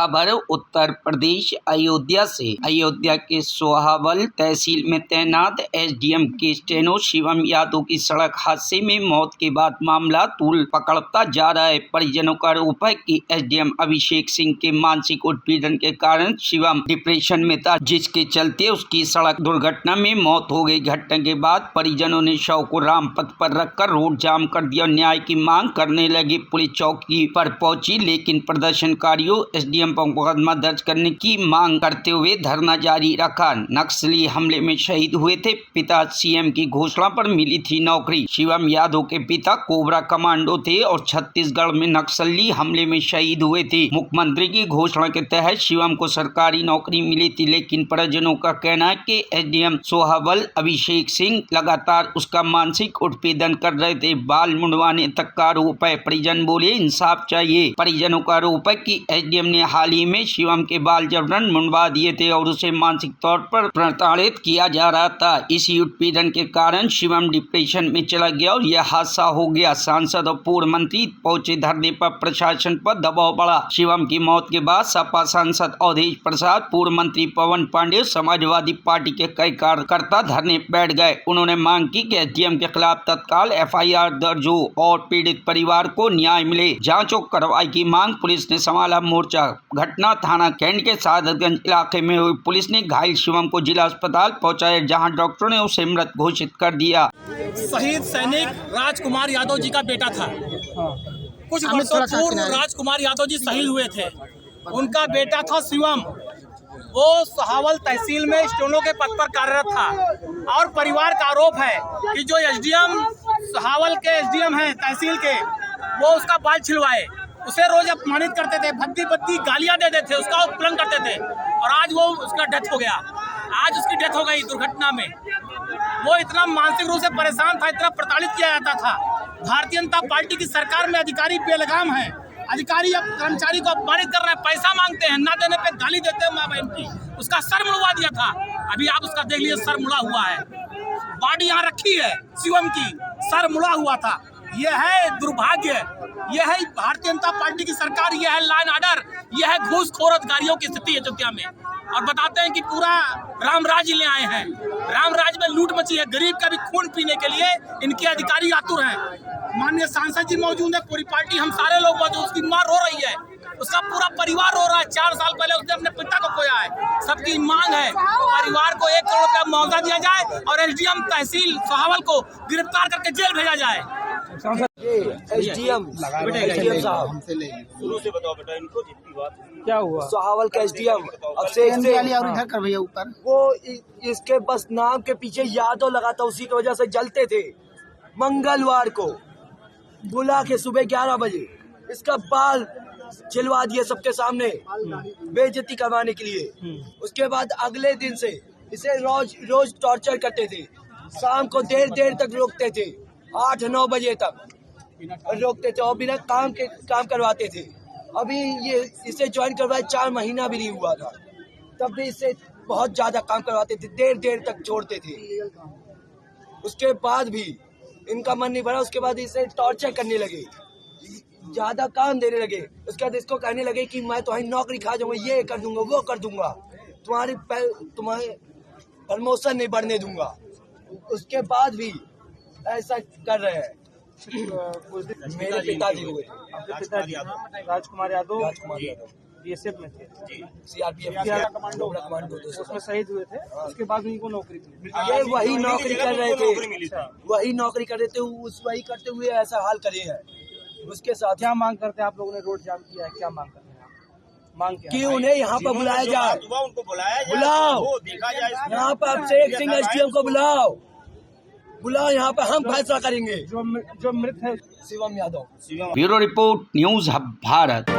खबर उत्तर प्रदेश अयोध्या से। अयोध्या के सोहावल तहसील में तैनात एसडीएम के स्टेनो शिवम यादव की सड़क हादसे में मौत के बाद मामला तूल पकड़ता जा रहा है। परिजनों का आरोप है कि एसडीएम अभिषेक सिंह के मानसिक उत्पीड़न के कारण शिवम डिप्रेशन में था, जिसके चलते उसकी सड़क दुर्घटना में मौत हो गई। घटना के बाद परिजनों ने शव को रामपथ पर रखकर रोड जाम कर दिया, न्याय की मांग करने लगे। पुलिस चौकी पर पहुंची, लेकिन प्रदर्शनकारियों एसडीएम पर मुकदमा दर्ज करने की मांग करते हुए धरना जारी रखा। नक्सली हमले में शहीद हुए थे पिता, सीएम की घोषणा पर मिली थी नौकरी। शिवम यादव के पिता कोबरा कमांडो थे और छत्तीसगढ़ में नक्सली हमले में शहीद हुए थे। मुख्यमंत्री की घोषणा के तहत शिवम को सरकारी नौकरी मिली थी, लेकिन परिजनों का कहना है कि एसडीएम सोहावल अभिषेक सिंह लगातार उसका मानसिक उत्पीड़न कर रहे थे। बाल मुंडवाने तक का आरोप है। परिजन बोले इंसाफ चाहिए। परिजनों का आरोप है कि एसडीएम ने हाल ही में शिवम के बाल जबरन मुंडवा दिए थे और उसे मानसिक तौर पर प्रताड़ित किया जा रहा था। इसी उत्पीड़न के कारण शिवम डिप्रेशन में चला गया और यह हादसा हो गया। सांसद और पूर्व मंत्री पहुंचे धरने पर, प्रशासन पर दबाव बढ़ा। शिवम की मौत के बाद सपा सांसद अवधेश प्रसाद, पूर्व मंत्री पवन पांडे, समाजवादी पार्टी के कई कार्यकर्ता धरने बैठ गए। उन्होंने मांग की कि एसडीएम के खिलाफ तत्काल एफआईआर दर्ज हो और पीड़ित परिवार को न्याय मिले। जांच और कार्रवाई की मांग। पुलिस ने संभाला मोर्चा। घटना थाना कैंट के सादतगंज इलाके में हुई। पुलिस ने घायल शिवम को जिला अस्पताल पहुंचाया, जहां डॉक्टरों ने उसे मृत घोषित कर दिया। शहीद सैनिक राजकुमार यादव जी का बेटा था। कुछ वर्षों पूर्व राजकुमार यादव जी शहीद हुए थे। उनका बेटा था शिवम। वो सोहावल तहसील में स्टेनो के पद पर कार्यरत था और परिवार का आरोप है कि जो एसडीएम सोहावल के एसडीएम हैं तहसील के, वो उसका बाल छिलवाए, उसे रोज अपमानित करते थे, भद्दी गालियां देते थे, उसका उत्पीड़न करते थे और आज वो उसका डेथ हो गया। आज उसकी डेथ हो गई दुर्घटना में। वो इतना मानसिक रूप से परेशान था, इतना प्रताड़ित किया जाता था। भारतीय जनता पार्टी की सरकार में अधिकारी बेलगाम है। अधिकारी अब कर्मचारी को अपमानित कर रहे हैं, पैसा मांगते हैं, ना देने पे गाली देते हैं माँ बहन की। उसका सर मुड़वा दिया था। अभी आप उसका देख लीजिए, सर मुड़ा हुआ है। बॉडी यहाँ रखी है शिवम की, सर मुड़ा हुआ था। यह है दुर्भाग्य, यह है भारतीय जनता पार्टी की सरकार, यह है लॉ एंड ऑर्डर, यह है घूसखोर अधिकारियों की स्थिति अयोध्या में। और बताते हैं कि पूरा रामराज ले आए हैं। रामराज में लूट मची है। गरीब का भी खून पीने के लिए इनके अधिकारी आतुर हैं। माननीय सांसद जी मौजूद है, पूरी पार्टी, हम सारे लोग मौजूद। उसकी मां रो रही है, उसका पूरा परिवार रो रहा है। 4 साल पहले उसने अपने पिता को खोया है। सबकी मांग है परिवार को 1 करोड़ रुपया मुआवजा दिया जाए और एसडीएम तहसील सोहावल को गिरफ्तार करके जेल भेजा जाए। एसडीएम साहब, शुरू से बताओ बेटा, इनको जितनी बात क्या हुआ? सोहावल का एसडीएम अभिषेक सिंह, वो इसके बस नाम के पीछे यादव लगा था, उसी की वजह से जलते थे। मंगलवार को बुला के सुबह 11 बजे इसका बाल छिलवा दिए सबके सामने, बेइज्जती करवाने के लिए। उसके बाद अगले दिन से इसे रोज टॉर्चर करते थे। शाम को देर तक रोकते थे, 8-9 बजे तक रोकते थे और बिना काम करवाते थे। अभी ये इसे ज्वाइन करवाए 4 महीना भी नहीं हुआ था, तब भी इससे बहुत ज्यादा काम करवाते थे, देर तक छोड़ते थे। उसके बाद भी इनका मन नहीं भरा। उसके बाद इसे टॉर्चर करने लगे, ज्यादा काम देने लगे। उसके बाद इसको कहने लगे कि मैं तुम्हारी नौकरी खा जाऊंगा, ये कर दूंगा, वो कर दूंगा, तुम्हारे प्रमोशन नहीं बढ़ने दूंगा। उसके बाद भी ऐसा कर रहे हैं। मेरे पिताजी हुए, राजकुमार यादव बीएसएफ में थे, सीआरपीएफ कमांडो उसमें शहीद हुए थे। उसके बाद उनको नौकरी मिली। ये वही नौकरी कर रहे थे, वही नौकरी कर रहे थे, वही करते हुए ऐसा हाल करे हैं। उसके साथ क्या मांग करते हैं आप लोगों ने? रोड जाम किया है, क्या मांग करते हैं? मांग कि उन्हें यहाँ पर बुलाया जाए, उनको बुलाया जाए, बुलाओ देखा जाए। यहाँ पर अभिषेक सिंह एसडीएम को बुलाओ, यहाँ पर हम फैसला करेंगे। जो मृत है Shivam Yadav. Bureau report, news hub Bharat.